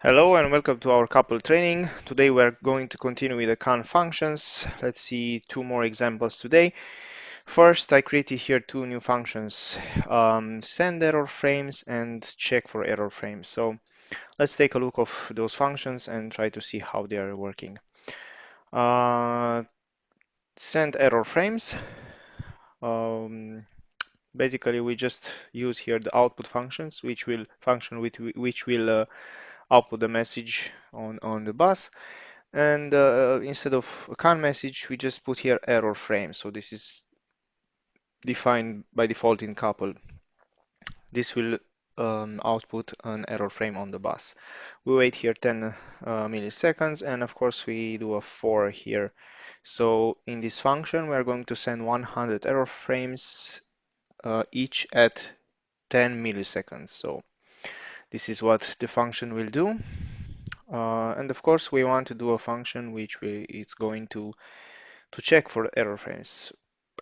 Hello and welcome to our CAPL training. Today we are going to continue with the CAN functions. Let's see two more examples today. First, I created here two new functions, send error frames and check for error frames. So let's take a look of those functions and try to see how they are working. Send error frames. Um, Basically, we just use here the output functions, which will output the message on the bus. And instead of a CAN message, we just put here error frame. So this is defined by default in CAPL. This will output an error frame on the bus. We wait here 10 milliseconds, and of course we do a for here. So in this function, we are going to send 100 error frames each at 10 milliseconds. So this is what the function will do. And of course, we want to do a function which it's going to check for error frames.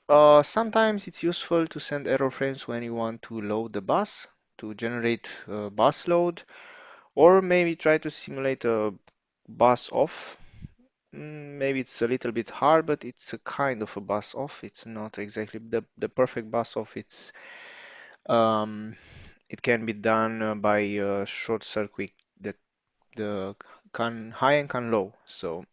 Sometimes it's useful to send error frames when you want to load the bus, to generate a bus load, or maybe try to simulate a bus off. Maybe it's a little bit hard, but it's a kind of a bus off. It's not exactly the perfect bus off. Um, it can be done by short circuit the can high and can low. So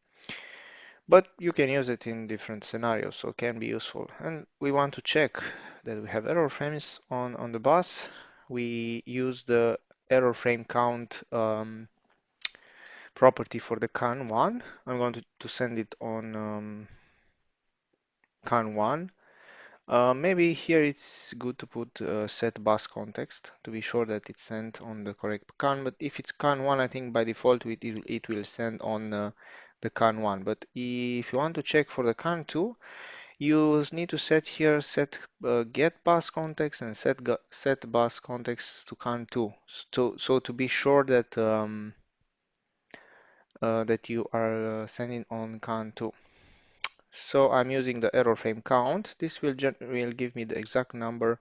but you can use it in different scenarios, so it can be useful. And we want to check that we have error frames on the bus. We use the error frame count property for the CAN1. I'm going to send it on CAN1. Maybe here it's good to put set bus context to be sure that it's sent on the correct CAN. But if it's CAN1, I think by default it will send on the CAN1. But if you want to check for the CAN2, you need to set here get bus context and set bus context to CAN2. So to be sure that that you are sending on CAN2. So I'm using the error frame count. This will give me the exact number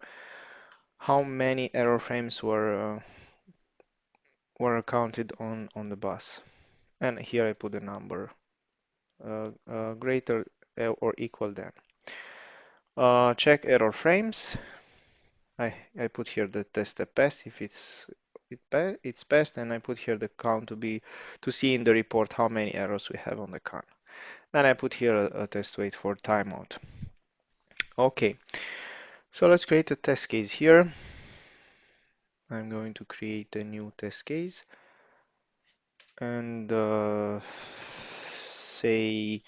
how many error frames were counted on the bus. And here I put the number greater or equal than. Check error frames. I put here the test step passed if it's passed, and I put here the count to see in the report how many errors we have on the CAN. And I put here a test wait for timeout. Okay, so let's create a test case here. I'm going to create a new test case and say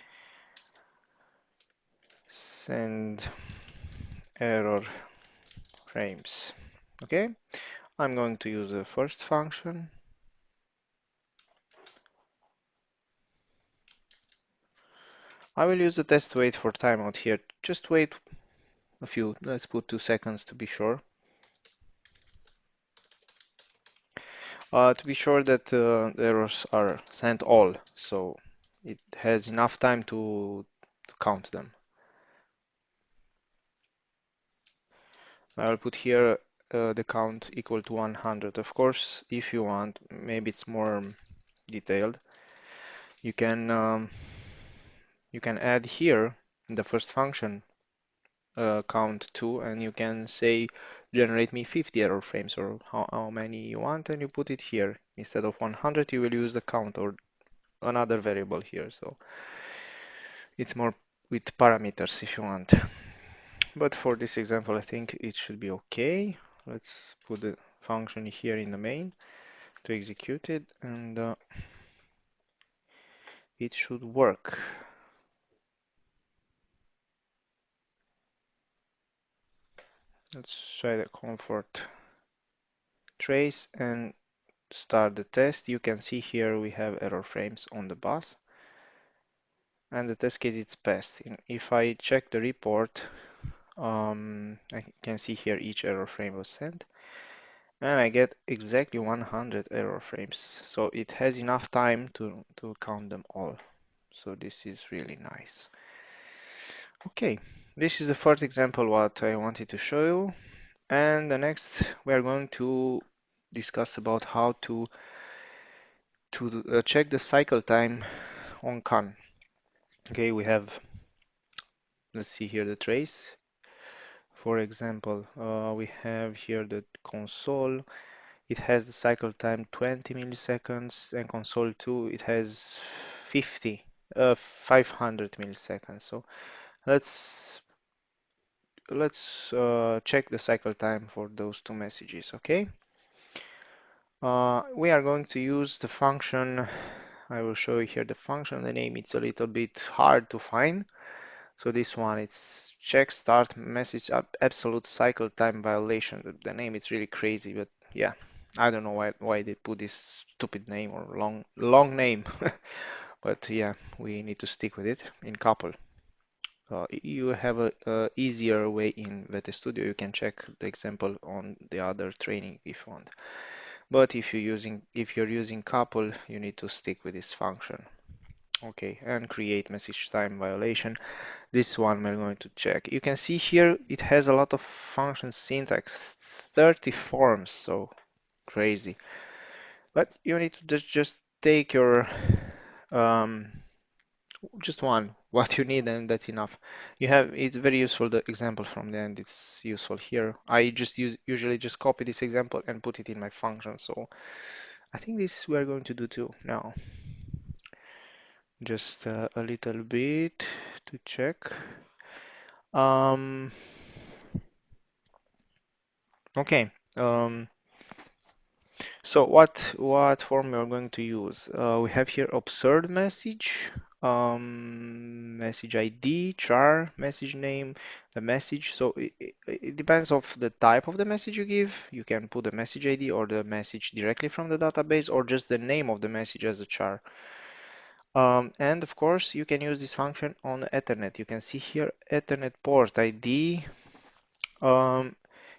send error frames. Okay, I'm going to use the first function. I will use the test wait for timeout here. Just wait a few, let's put 2 seconds to be sure. To be sure that the errors are sent all, so it has enough time to count them. I'll put here the count equal to 100. Of course, if you want, maybe it's more detailed. You can add here in the first function count 2, and you can say generate me 50 error frames or how many you want, and you put it here. Instead of 100, you will use the count or another variable here. So it's more with parameters if you want. But for this example, I think it should be okay. Let's put the function here in the main to execute it, and it should work. Let's try the comfort trace and start the test. You can see here we have error frames on the bus, and the test case is passed. If I check the report, I can see here each error frame was sent, and I get exactly 100 error frames. So it has enough time to count them all. So this is really nice. Okay, this is the first example what I wanted to show you. And the next we are going to discuss about how to to check the cycle time on CAN. Okay, we have, let's see here the trace. For example, we have here the console. It has the cycle time 20 milliseconds, and console 2 it has 50, 500 milliseconds. So let's check the cycle time for those two messages. Okay, we are going to use the function. I will show you here the function. The name it's a little bit hard to find. So this one it's check start message absolute cycle time violation. The name is really crazy, but yeah, I don't know why they put this stupid name or long name. But yeah, we need to stick with it in CAPL. You have a easier way in VT Studio. You can check the example on the other training if you want. But if you're using CAPL, you need to stick with this function. Okay, and create message time violation. This one we're going to check. You can see here it has a lot of function syntax, 30 forms, so crazy. But you need to just take your um, just one, what you need, and that's enough. You have it's very useful. The example from the end, it's useful here. I just usually just copy this example and put it in my function. So I think this we are going to do too now. Just a little bit to check. Um, okay. So what form we are going to use? We have here observed message, message ID, char, message name, the message. So it depends of the type of the message you give. You can put the message ID or the message directly from the database or just the name of the message as a char. And of course, you can use this function on Ethernet. You can see here Ethernet port ID. Um,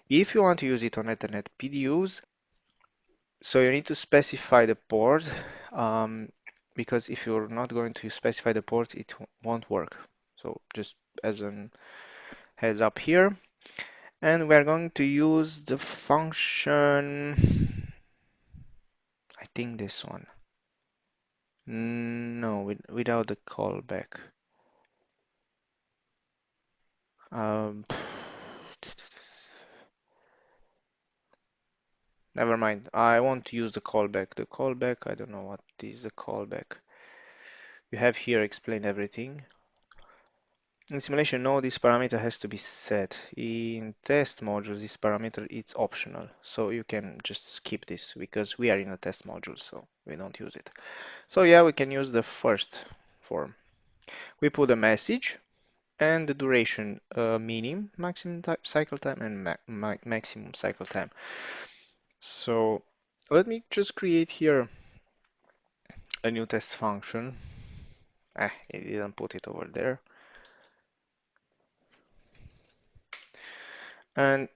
if you want to use it on Ethernet PDUs, so you need to specify the port, because if you're not going to specify the port, it won't work. So just as an heads up here. And we're going to use the function, I think this one. No, without the callback. Um, Never mind. I won't use the callback. The callback, I don't know what is the callback. You have here explained everything. In simulation, no, this parameter has to be set. In test modules, this parameter it's optional, so you can just skip this because we are in a test module, so we don't use it. So yeah, we can use the first form. We put a message and the duration, minimum, maximum cycle time, and maximum cycle time. So let me just create here a new test function. It didn't put it over there. And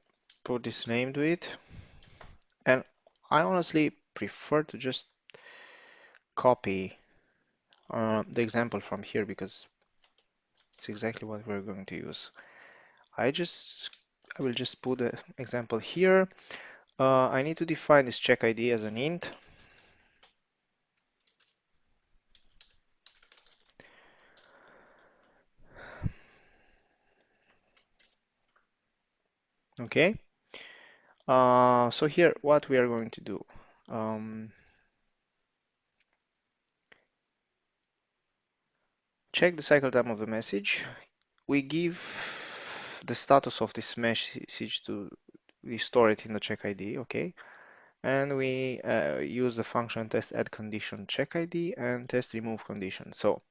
put this name to it. And I honestly prefer to just copy the example from here because it's exactly what we're going to use. I will just put the example here. I need to define this check ID as an int. Okay. So here, what we are going to do. Check the cycle time of the message. We give the status of this message to we store it in the check ID, okay? And we use the function test add condition check ID and test remove condition. So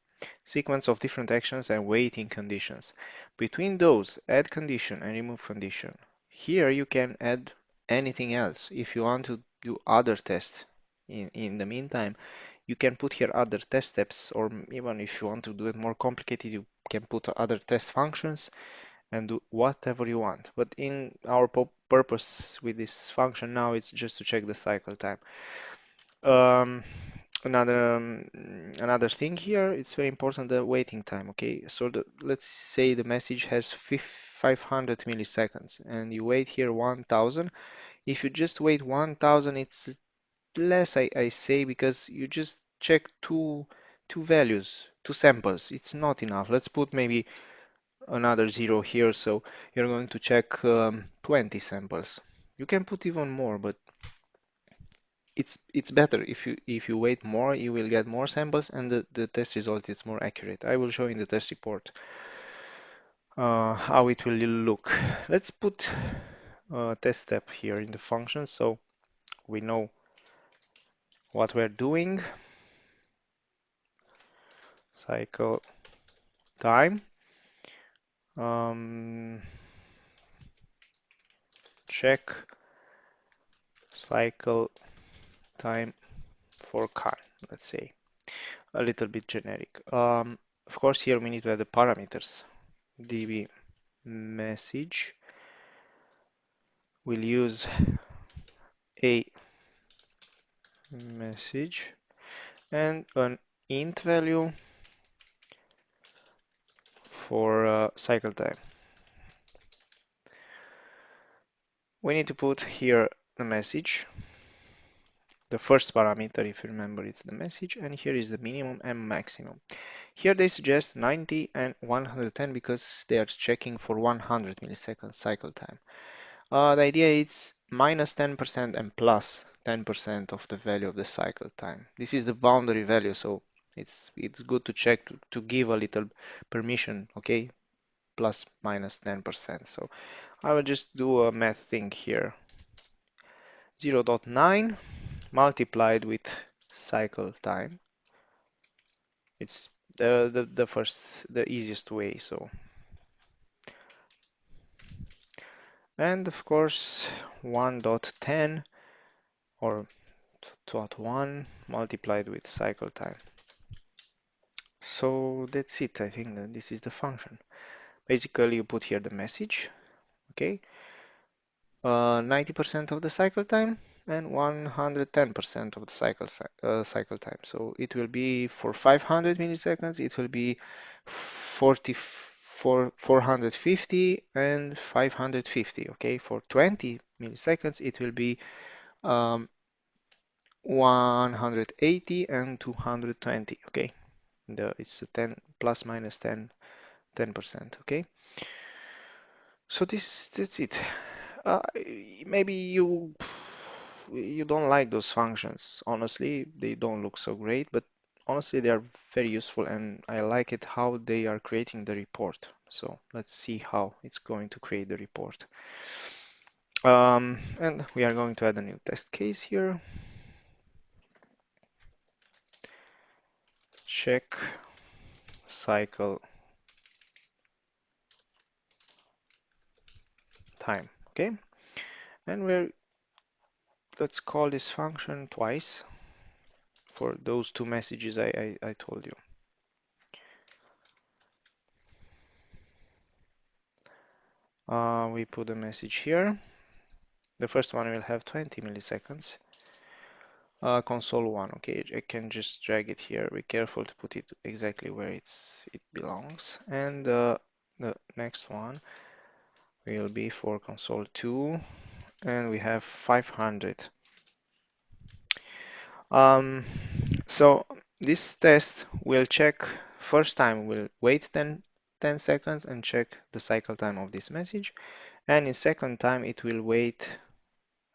sequence of different actions and waiting conditions. Between those, add condition and remove condition. Here you can add anything else. If you want to do other tests in the meantime, you can put here other test steps, or even if you want to do it more complicated, you can put other test functions and do whatever you want. But in our purpose with this function now, it's just to check the cycle time. Um, another thing here, it's very important, the waiting time. Okay, so let's say the message has 500 milliseconds and you wait here 1000. If you just wait 1000, it's less, I say, because you just check two values, two samples. It's not enough. Let's put maybe another zero here. So you're going to check 20 samples. You can put even more, but it's better if you wait more, you will get more samples and the test result is more accurate. I will show in the test report how it will look. Let's put a test step here in the function so we know what we're doing. Cycle time. Um, check cycle time for car, let's say. A little bit generic. Of course, here we need to add the parameters. db message. We'll use a message and an int value for cycle time. We need to put here the message. The first parameter, if you remember, it's the message, and here is the minimum and maximum. Here they suggest 90 and 110 because they are checking for 100 milliseconds cycle time. The idea is minus 10% and plus 10% of the value of the cycle time. This is the boundary value, so it's good to check to give a little permission, okay? Plus minus 10%. So I will just do a math thing here. 0.9 multiplied with cycle time. It's the easiest way. So, and of course 1.10 or dot 1 multiplied with cycle time. So that's it. I think that this is the function. Basically, you put here the message, okay, 90% of the cycle time and 110% of the cycle time. So it will be for 500 milliseconds, it will be 450 and 550. Okay, for 20 milliseconds, it will be 180 and 220. Okay, it's a 10 plus minus 10%. Okay, so that's it. Uh, Maybe you don't like those functions. Honestly, they don't look so great, but honestly, they are very useful, and I like it how they are creating the report. So let's see how it's going to create the report. And we are going to add a new test case here. Check cycle time. Okay, and let's call this function twice for those two messages I told you. We put a message here. The first one will have 20 milliseconds. Console 1, okay, I can just drag it here. Be careful to put it exactly where it belongs. And the next one will be for console 2, and we have 500. Um, so this test will check, first time we'll wait 10 seconds and check the cycle time of this message. And in second time it will wait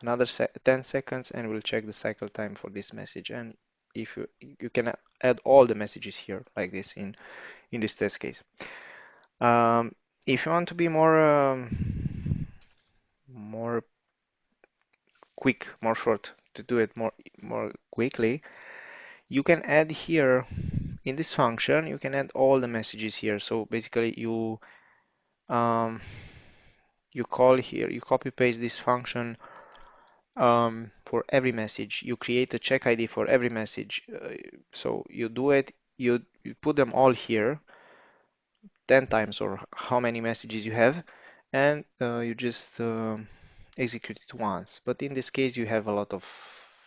another 10 seconds and we'll check the cycle time for this message. And if you can add all the messages here like this in this test case. If you want to be more quick, more short, to do it more quickly, you can add here in this function, you can add all the messages here. So basically um, you call here, you copy paste this function for every message. You create a check ID for every message. So you do it, you put them all here 10 times or how many messages you have, and you just execute it once. But in this case, you have a lot of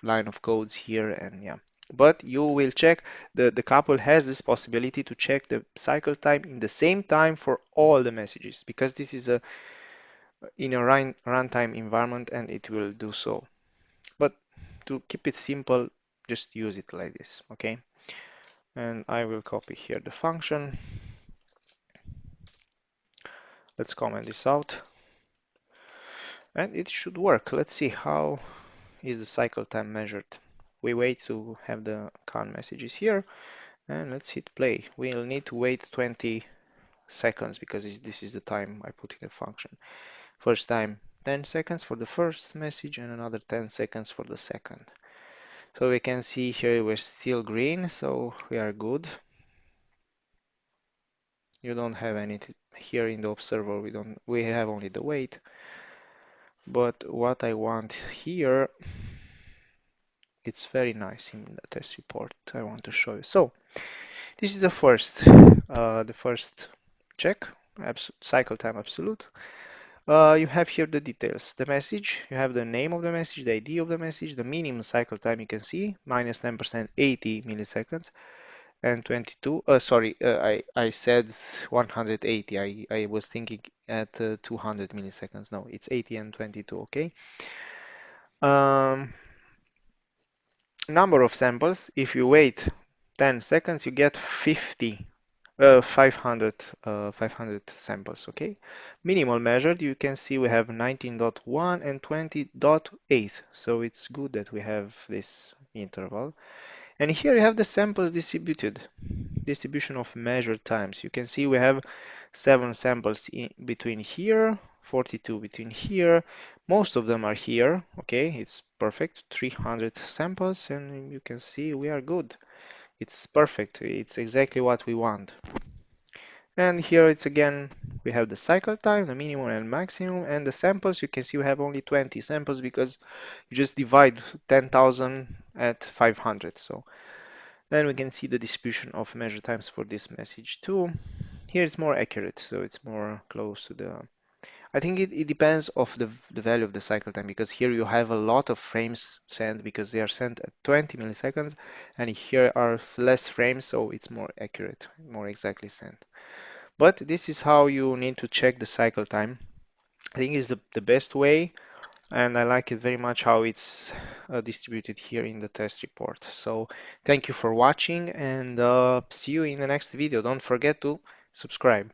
line of codes here, and yeah. But you will check, the CAPL has this possibility to check the cycle time in the same time for all the messages, because this is in a runtime environment and it will do so. But to keep it simple, just use it like this, okay? And I will copy here the function. Let's comment this out. And it should work. Let's see how is the cycle time measured. We wait to have the con messages here, and let's hit play. We'll need to wait 20 seconds because this is the time I put in the function. First time 10 seconds for the first message and another 10 seconds for the second. So we can see here we're still green, so we are good. You don't have any here in the observer. We have only the wait. But what I want here, it's very nice in the test report. I want to show you. So this is the first check, cycle time absolute. You have here the details, the message, you have the name of the message, the ID of the message, the minimum cycle time you can see, minus 10%, 80 milliseconds, and 22, sorry, I said 180, I was thinking at 200 milliseconds, no, it's 80 and 22, okay? Um, Number of samples, if you wait 10 seconds, you get 500 samples, okay? Minimal measured, you can see we have 19.1 and 20.8, so it's good that we have this interval. And here you have the samples distribution of measured times. You can see we have 7 samples in between here, 42 between here. Most of them are here, okay? It's perfect, 300 samples, and you can see we are good. It's perfect. It's exactly what we want. And here it's again, we have the cycle time, the minimum and maximum, and the samples. You can see we have only 20 samples because you just divide 10,000 at 500. So then we can see the distribution of measure times for this message too. Here it's more accurate, so it's more close to the. I think it depends of the value of the cycle time because here you have a lot of frames sent because they are sent at 20 milliseconds, and here are less frames, so it's more accurate, more exactly sent. But this is how you need to check the cycle time. I think it's the best way, and I like it very much how it's distributed here in the test report. So thank you for watching, and see you in the next video. Don't forget to subscribe.